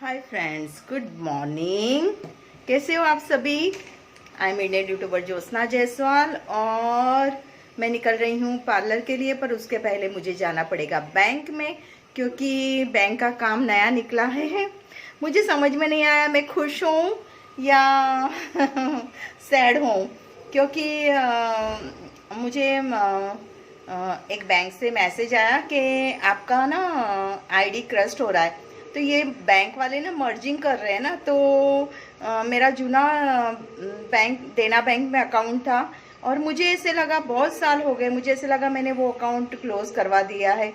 Hi friends, good morning. कैसे हो आप सभी? I am Indian YouTuber Jyotsna Jaiswal और मैं निकल रही हूँ पार्लर के लिए। पर उसके पहले मुझे जाना पड़ेगा बैंक में, क्योंकि बैंक का काम नया निकला है। मुझे समझ में नहीं आया मैं खुश हूँ या सैड हूँ, क्योंकि मुझे एक बैंक से मैसेज आया कि आपका ना आईडी क्रस्ट हो रहा है। तो ये बैंक वाले ना मर्जिंग कर रहे हैं ना, तो मेरा जूना देना बैंक में अकाउंट था और मुझे ऐसे लगा बहुत साल हो गए, मुझे ऐसे लगा मैंने वो अकाउंट क्लोज़ करवा दिया है,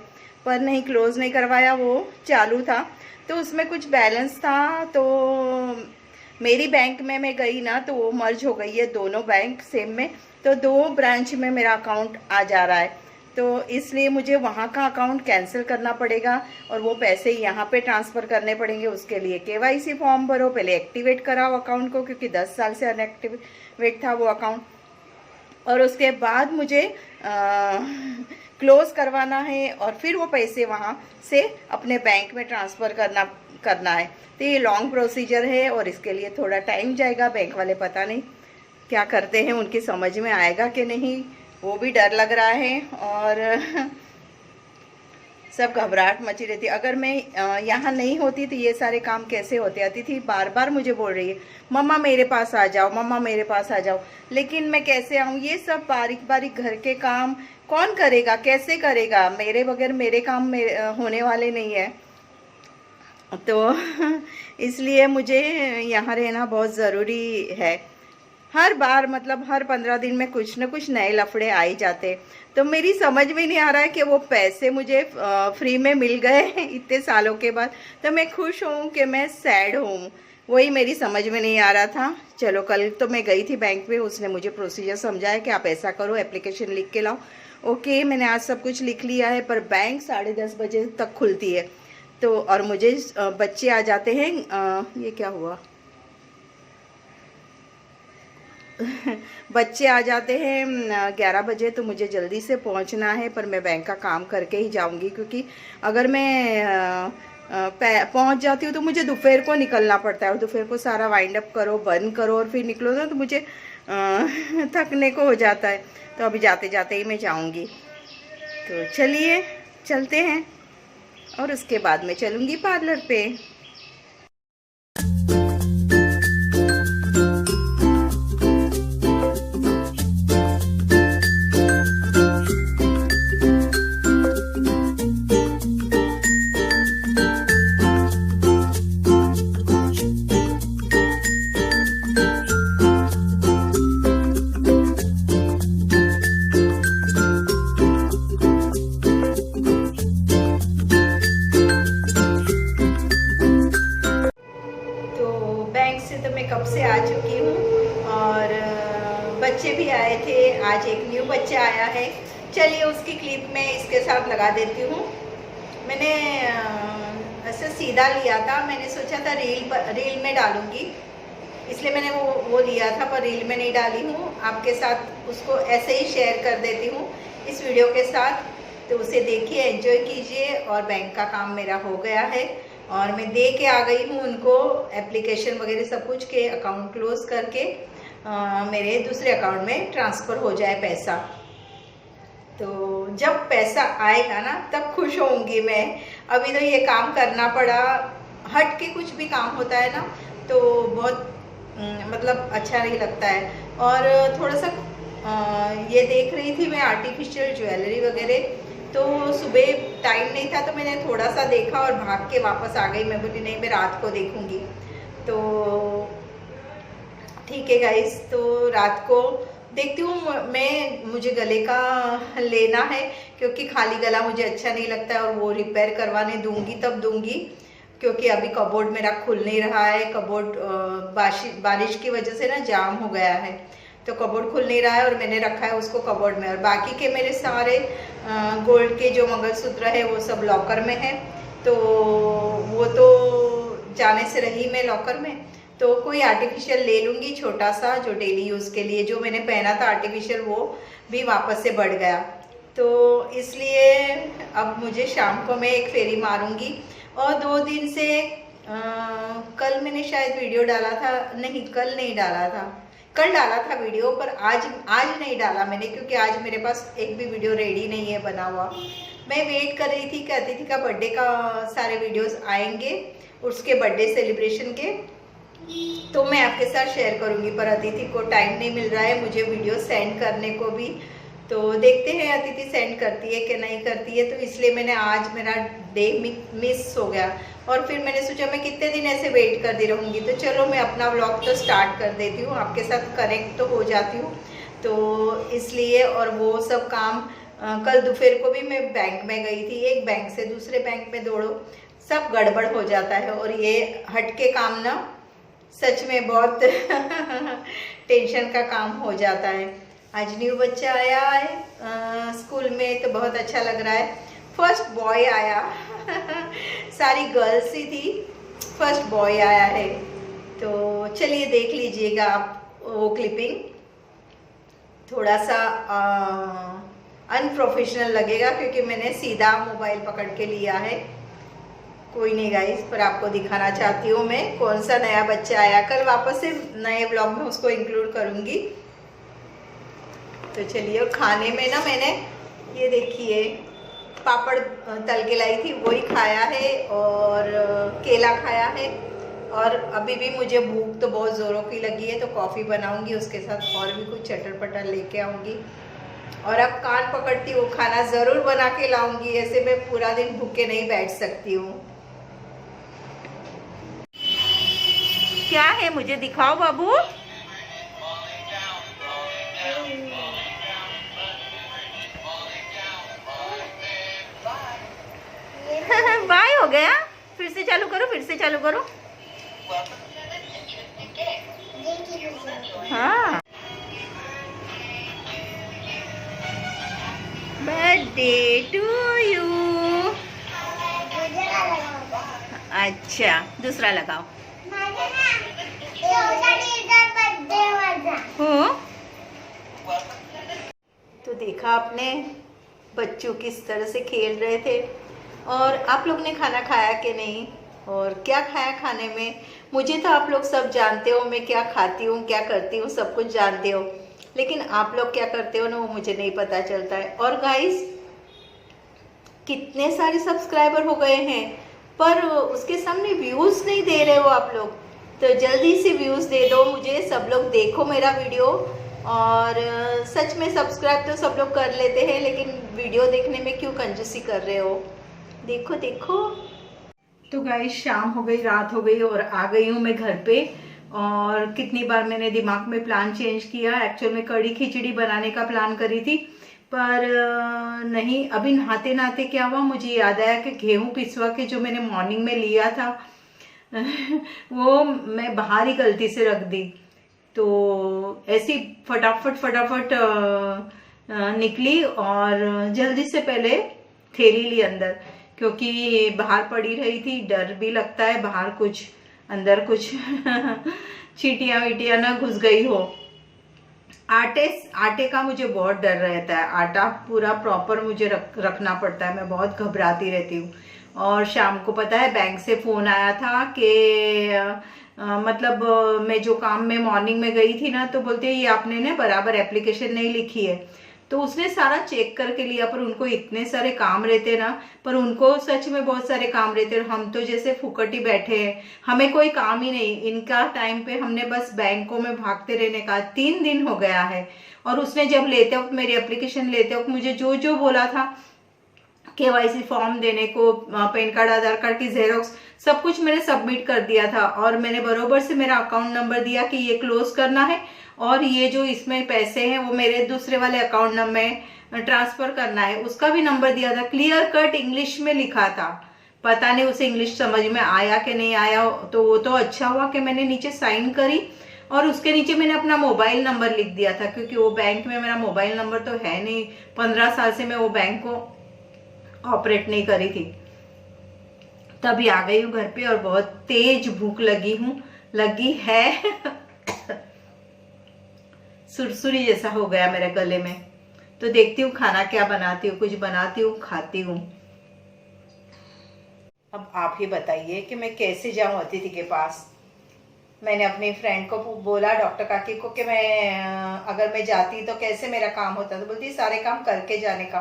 पर नहीं, क्लोज़ नहीं करवाया, वो चालू था। तो उसमें कुछ बैलेंस था, तो मेरी बैंक में मैं गई ना तो वो मर्ज हो गई है दोनों बैंक सेम में, तो दो ब्रांच में मेरा अकाउंट आ जा रहा है। तो इसलिए मुझे वहाँ का अकाउंट कैंसिल करना पड़ेगा और वो पैसे यहाँ पे ट्रांसफ़र करने पड़ेंगे। उसके लिए केवाईसी फॉर्म भरो, पहले एक्टिवेट कराओ अकाउंट को, क्योंकि 10 साल से अनएक्टिवेट था वो अकाउंट, और उसके बाद मुझे क्लोज़ करवाना है और फिर वो पैसे वहाँ से अपने बैंक में ट्रांसफ़र करना है। तो ये लॉन्ग प्रोसीजर है और इसके लिए थोड़ा टाइम जाएगा। बैंक वाले पता नहीं क्या करते हैं, उनकी समझ में आएगा कि नहीं, वो भी डर लग रहा है और सब घबराहट मची रहती है। अगर मैं यहाँ नहीं होती तो ये सारे काम कैसे होते? आती थी बार बार मुझे बोल रही है, मम्मा मेरे पास आ जाओ, मम्मा मेरे पास आ जाओ, लेकिन मैं कैसे आऊँ? ये सब बारीक बारीक घर के काम कौन करेगा, कैसे करेगा? मेरे बगैर मेरे काम होने वाले नहीं है। तो इसलिए मुझे यहाँ रहना बहुत ज़रूरी है। हर बार मतलब हर 15 दिन में कुछ न कुछ नए लफड़े आ ही जाते। तो मेरी समझ में नहीं आ रहा है कि वो पैसे मुझे फ्री में मिल गए इतने सालों के बाद, तो मैं खुश हूँ कि मैं सैड हूँ, वही मेरी समझ में नहीं आ रहा था। चलो, कल तो मैं गई थी बैंक में, उसने मुझे प्रोसीजर समझाया कि आप ऐसा करो, एप्लीकेशन लिख के लाओ। ओके, मैंने आज सब कुछ लिख लिया है, पर बैंक 10:30 बजे तक खुलती है। तो और मुझे बच्चे आ जाते हैं, ये क्या हुआ बच्चे आ जाते हैं 11 बजे, तो मुझे जल्दी से पहुंचना है। पर मैं बैंक का काम करके ही जाऊंगी, क्योंकि अगर मैं पहुंच जाती हूँ तो मुझे दोपहर को निकलना पड़ता है, और दोपहर को सारा वाइंड अप करो, बंद करो और फिर निकलो ना, तो मुझे थकने को हो जाता है। तो अभी जाते जाते ही मैं जाऊंगी। तो चलिए चलते हैं और उसके बाद मैं चलूँगी पार्लर पे। तो मैं कब से आ चुकी हूँ और बच्चे भी आए थे। आज एक न्यू बच्चा आया है, चलिए उसकी क्लिप में इसके साथ लगा देती हूँ। मैंने ऐसे सीधा लिया था, मैंने सोचा था रील में डालूंगी, इसलिए मैंने वो लिया था, पर रील में नहीं डाली हूँ। आपके साथ उसको ऐसे ही शेयर कर देती हूँ इस वीडियो के साथ, तो उसे देखिए, एंजॉय कीजिए। और बैंक का काम मेरा हो गया है और मैं दे के आ गई हूँ उनको एप्लीकेशन वगैरह सब कुछ के अकाउंट क्लोज करके मेरे दूसरे अकाउंट में ट्रांसफ़र हो जाए पैसा। तो जब पैसा आएगा ना तब खुश होंगी मैं। अभी तो ये काम करना पड़ा, हट के कुछ भी काम होता है ना तो बहुत मतलब अच्छा नहीं लगता है। और थोड़ा सा ये देख रही थी मैं आर्टिफिशियल ज्वेलरी वगैरह, तो सुबह टाइम नहीं था तो मैंने थोड़ा सा देखा और भाग के वापस आ गई। मैं बोली नहीं, मैं रात को देखूंगी। तो ठीक है गाइस, तो रात को देखती हूँ मैं। मुझे गले का लेना है, क्योंकि खाली गला मुझे अच्छा नहीं लगता है, और वो रिपेयर करवाने दूंगी तब दूंगी, क्योंकि अभी कबोर्ड मेरा खुल नहीं रहा है। कबोर्ड बारिश की वजह से ना जाम हो गया है, तो कबोर्ड खुल नहीं रहा है और मैंने रखा है उसको कबोर्ड में। और बाकी के मेरे सारे गोल्ड के जो मंगलसूत्र है वो सब लॉकर में है, तो वो तो जाने से रही मैं लॉकर में। तो कोई आर्टिफिशियल ले लूँगी छोटा सा, जो डेली यूज़ के लिए। जो मैंने पहना था आर्टिफिशियल वो भी वापस से बढ़ गया, तो इसलिए अब मुझे शाम को मैं एक फेरी मारूंगी। और 2 दिन से मैंने शायद वीडियो डाला था, नहीं कल नहीं डाला था, कल डाला था वीडियो, पर आज नहीं डाला मैंने, क्योंकि आज मेरे पास एक भी वीडियो रेडी नहीं है बना हुआ। मैं वेट कर रही थी कि अतिथि का बर्थडे का सारे वीडियोस आएंगे, उसके बर्थडे सेलिब्रेशन के, तो मैं आपके साथ शेयर करूंगी, पर अतिथि को टाइम नहीं मिल रहा है मुझे वीडियो सेंड करने को भी। तो देखते हैं अतिथि सेंड करती है कि नहीं करती है, तो इसलिए मैंने आज मेरा डे मिस हो गया, और फिर मैंने सोचा मैं कितने दिन ऐसे वेट करती रहूँगी, तो चलो मैं अपना व्लॉग तो स्टार्ट कर देती हूँ, आपके साथ कनेक्ट तो हो जाती हूँ, तो इसलिए। और वो सब काम कल दोपहर को भी मैं बैंक में गई थी, एक बैंक से दूसरे बैंक में दौड़ो, सब गड़बड़ हो जाता है, और ये हटके काम ना सच में बहुत टेंशन का काम हो जाता है। आज न्यू बच्चा आया है स्कूल में, तो बहुत अच्छा लग रहा है। फर्स्ट बॉय आया सारी गर्ल्स ही थी, फर्स्ट बॉय आया है, तो चलिए देख लीजिएगा आप वो क्लिपिंग। थोड़ा सा अनप्रोफेशनल लगेगा क्योंकि मैंने सीधा मोबाइल पकड़ के लिया है, कोई नहीं गाइस, पर आपको दिखाना चाहती हूँ मैं कौन सा नया बच्चा आया। कल वापस से नए ब्लॉग में उसको इंक्लूड करूँगी। तो चलिए, और खाने में ना मैंने ये देखिए पापड़ तल के लाई थी, वही खाया है, और केला खाया है, और अभी भी मुझे भूख तो बहुत ज़ोरों की लगी है, तो कॉफ़ी बनाऊंगी, उसके साथ और भी कुछ चटर पटर लेके आऊँगी, और अब कान पकड़ती हूँ, खाना ज़रूर बना के लाऊंगी, ऐसे मैं पूरा दिन भूखे नहीं बैठ सकती हूँ। क्या है मुझे दिखाओ बाबू। बाय हो गया, फिर से चालू करो, फिर से चालू करो। हाँ, बर्थडे टू यू। अच्छा, दूसरा लगाओ। हो तो देखा आपने बच्चों किस तरह से खेल रहे थे, और आप लोग ने खाना खाया कि नहीं, और क्या खाया खाने में। मुझे तो आप लोग सब जानते हो, मैं क्या खाती हूँ क्या करती हूँ सब कुछ जानते हो, लेकिन आप लोग क्या करते हो ना वो मुझे नहीं पता चलता है। और गाइस कितने सारे सब्सक्राइबर हो गए हैं, पर उसके सामने व्यूज़ नहीं दे रहे हो आप लोग, तो जल्दी से व्यूज़ दे दो मुझे, सब लोग देखो मेरा वीडियो। और सच में सब्सक्राइब तो सब लोग कर लेते हैं, लेकिन वीडियो देखने में क्यों कंजूसी कर रहे हो। देखो देखो। तो गाइस शाम हो गई, रात हो गई, और आ गई हूँ मैं घर पे। और कितनी बार मैंने दिमाग में प्लान चेंज किया, एक्चुअल में कड़ी खिचड़ी बनाने का प्लान करी थी, पर नहीं। अभी नहाते नहाते क्या हुआ, मुझे याद आया कि गेहूँ पिसवा के जो मैंने मॉर्निंग में लिया था वो मैं बाहर ही गलती से रख दी, तो ऐसी फटाफट निकली, और जल्दी से पहले थैली ली अंदर, क्योंकि बाहर पड़ी रही थी, डर भी लगता है बाहर कुछ अंदर कुछ चींटियां वीटियां ना घुस गई हो। आटे का मुझे बहुत डर रहता है, आटा पूरा प्रॉपर मुझे रखना पड़ता है, मैं बहुत घबराती रहती हूँ। और शाम को पता है बैंक से फ़ोन आया था कि मतलब मैं जो काम में मॉर्निंग में गई थी ना, तो बोलते हैं ये आपने ना बराबर एप्लीकेशन नहीं लिखी है, तो उसने सारा चेक करके लिया, पर उनको इतने सारे काम रहते ना, पर उनको सच में बहुत सारे काम रहते, और हम तो जैसे फुकट ही बैठे हैं, हमें कोई काम ही नहीं। इनका टाइम पे हमने बस बैंकों में भागते रहने का 3 दिन हो गया है। और उसने जब लेते वक्त मेरी एप्लीकेशन लेते वक्त मुझे जो जो बोला था, KYC फॉर्म देने को, पैन कार्ड आधार कार्ड की जेरोक्स, सब कुछ मैंने सबमिट कर दिया था, और मैंने बरोबर से मेरा अकाउंट नंबर दिया कि ये क्लोज करना है, और ये जो इसमें पैसे हैं वो मेरे दूसरे वाले अकाउंट नंबर में ट्रांसफर करना है, उसका भी नंबर दिया था। क्लियर कट इंग्लिश में लिखा था, पता नहीं उसे इंग्लिश समझ में आया कि नहीं आया, तो वो तो अच्छा हुआ कि मैंने नीचे साइन करी, और उसके नीचे मैंने अपना मोबाइल नंबर लिख दिया था, क्योंकि वो बैंक में मेरा मोबाइल नंबर तो है नहीं, 15 साल से मैं वो बैंक को ऑपरेट नहीं करी थी। तभी आ गई हूँ घर पे, और बहुत तेज भूख लगी है सुरसुरी जैसा हो गया मेरे गले में। तो देखती हूँ खाना क्या बनाती हूँ, कुछ बनाती हूँ खाती हूँ। अब आप ही बताइए कि मैं कैसे जाऊं अतिथि के पास। मैंने अपनी फ्रेंड को बोला, डॉक्टर काकी को, कि मैं अगर मैं जाती तो कैसे मेरा काम होता। तो बोलती सारे काम करके जाने का।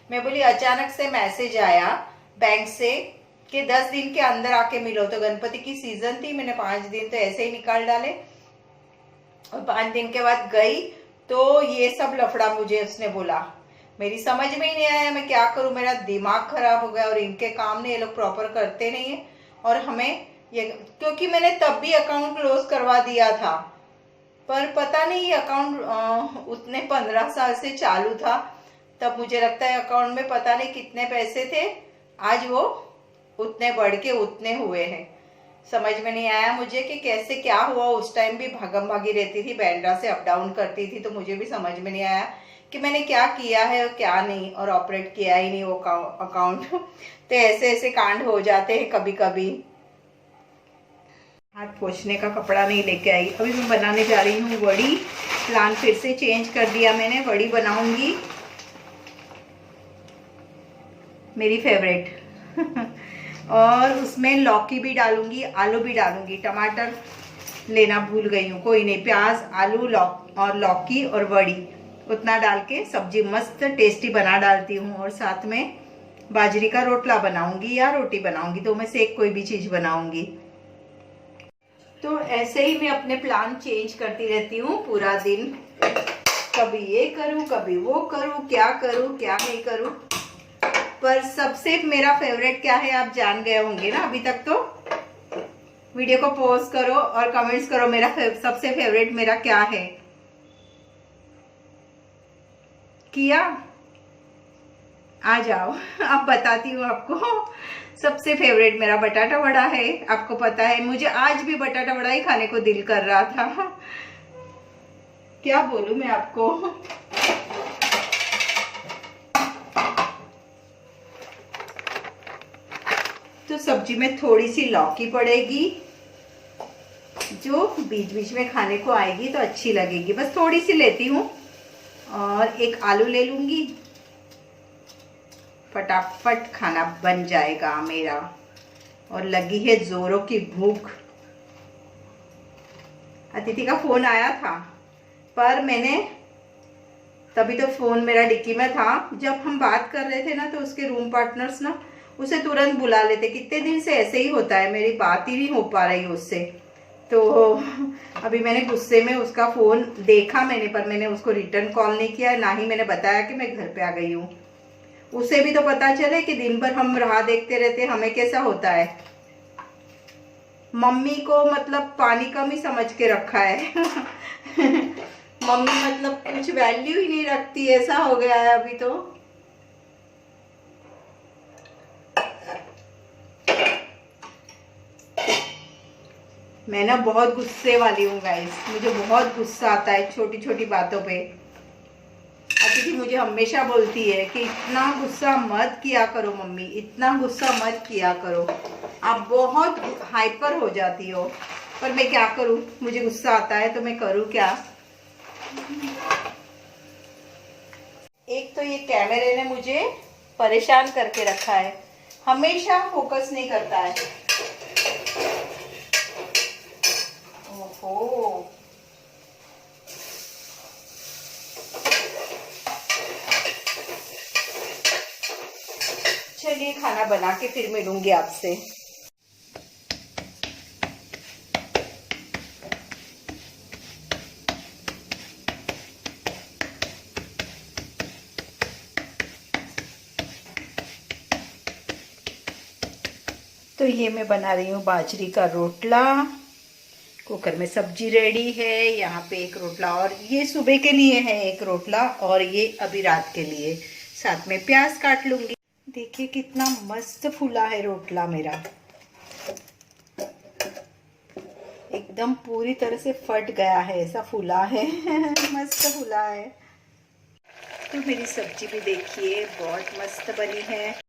मैं बोली अचानक से मैसेज आया बैंक से कि 10 दिन के अंदर आके मिलो। तो गणपति की सीजन थी, मैंने 5 दिन तो ऐसे ही निकाल डाले और 5 दिन के बाद गई तो ये सब लफड़ा मुझे उसने बोला। मेरी समझ में ही नहीं आया मैं क्या करूं, मेरा दिमाग खराब हो गया। और इनके काम नहीं, ये लोग प्रॉपर करते नहीं है। और हमें ये, क्योंकि मैंने तब भी अकाउंट क्लोज करवा दिया था, पर पता नहीं ये अकाउंट उतने 15 साल से चालू था। तब मुझे लगता है अकाउंट में पता नहीं कितने पैसे थे, आज वो उतने बढ़ के उतने हुए हैं। समझ में नहीं आया मुझे कि कैसे क्या हुआ। उस टाइम भी भागम भागी रहती थी, बैंड्रा से अप डाउन करती थी, तो मुझे भी समझ में नहीं आया कि मैंने क्या किया है और क्या नहीं, और ऑपरेट किया ही नहीं वो अकाउंट। तो ऐसे ऐसे कांड हो जाते हैं कभी कभी। हाथ पोंछने का कपड़ा नहीं लेके आई। अभी मैं बनाने जा रही हूँ वड़ी। प्लान फिर से चेंज कर दिया मैंने, वड़ी बनाऊंगी मेरी फेवरेट। और उसमें लौकी भी डालूंगी, आलू भी डालूंगी। टमाटर लेना भूल गई हूँ, कोई नहीं। प्याज, आलू, लौकी और वड़ी उतना डाल के सब्जी मस्त टेस्टी बना डालती हूँ। और साथ में बाजरी का रोटला बनाऊंगी या रोटी बनाऊंगी, तो मैं से एक कोई भी चीज बनाऊंगी। तो ऐसे ही मैं अपने प्लान चेंज करती रहती हूँ पूरा दिन। कभी ये करूँ, कभी वो करूँ, क्या करूँ क्या नहीं करूँ। पर सबसे मेरा फेवरेट क्या है आप जान गए होंगे ना अभी तक। तो वीडियो को पॉज करो और कमेंट्स करो मेरा सबसे फेवरेट मेरा क्या है। किया? आ जाओ, अब बताती हूँ आपको। सबसे फेवरेट मेरा बटाटा वड़ा है। आपको पता है मुझे आज भी बटाटा वड़ा ही खाने को दिल कर रहा था। क्या बोलूं मैं आपको। तो सब्जी में थोड़ी सी लौकी पड़ेगी, जो बीच बीच में खाने को आएगी तो अच्छी लगेगी। बस थोड़ी सी लेती हूँ। और एक आलू ले लूंगी, फटाफट खाना बन जाएगा मेरा। और लगी है जोरों की भूख। अतिथि का फोन आया था, पर मैंने तभी तो फोन मेरा डिक्की में था। जब हम बात कर रहे थे ना, तो उसके रूम पार्टनर्स ना उसे तुरंत बुला लेते। कितने दिन से ऐसे ही होता है, मेरी बात ही नहीं हो पा रही उससे। तो अभी मैंने गुस्से में उसका फोन देखा मैंने, पर मैंने उसको रिटर्न कॉल नहीं किया, ना ही मैंने बताया कि मैं घर पे आ गई हूँ। उसे भी तो पता चले कि दिन भर हम राह देखते रहते, हमें कैसा होता है। मम्मी को मतलब पानी कम ही समझ के रखा है। मम्मी मतलब कुछ वैल्यू ही नहीं रखती, ऐसा हो गया है अभी तो। मैं ना बहुत गुस्से वाली हूँ गाइस, मुझे बहुत गुस्सा आता है छोटी छोटी बातों पे। अतिथि मुझे हमेशा बोलती है कि इतना गुस्सा मत किया करो मम्मी, इतना गुस्सा मत किया करो, आप बहुत हाइपर हो जाती हो। पर मैं क्या करूँ, मुझे गुस्सा आता है तो मैं करूँ क्या। एक तो ये कैमरे ने मुझे परेशान करके रखा है, हमेशा फोकस नहीं करता है। ओहो, चलिए खाना बना के फिर मिलूंगी आपसे। तो ये मैं बना रही हूँ बाजरी का रोटला। कुकर में सब्जी रेडी है, यहाँ पे एक रोटला, और ये सुबह के लिए है एक रोटला, और ये अभी रात के लिए। साथ में प्याज काट लूंगी। देखिए कितना मस्त फूला है रोटला मेरा, एकदम पूरी तरह से फट गया है, ऐसा फूला है। मस्त फूला है। तो मेरी सब्जी भी देखिए बहुत मस्त बनी है।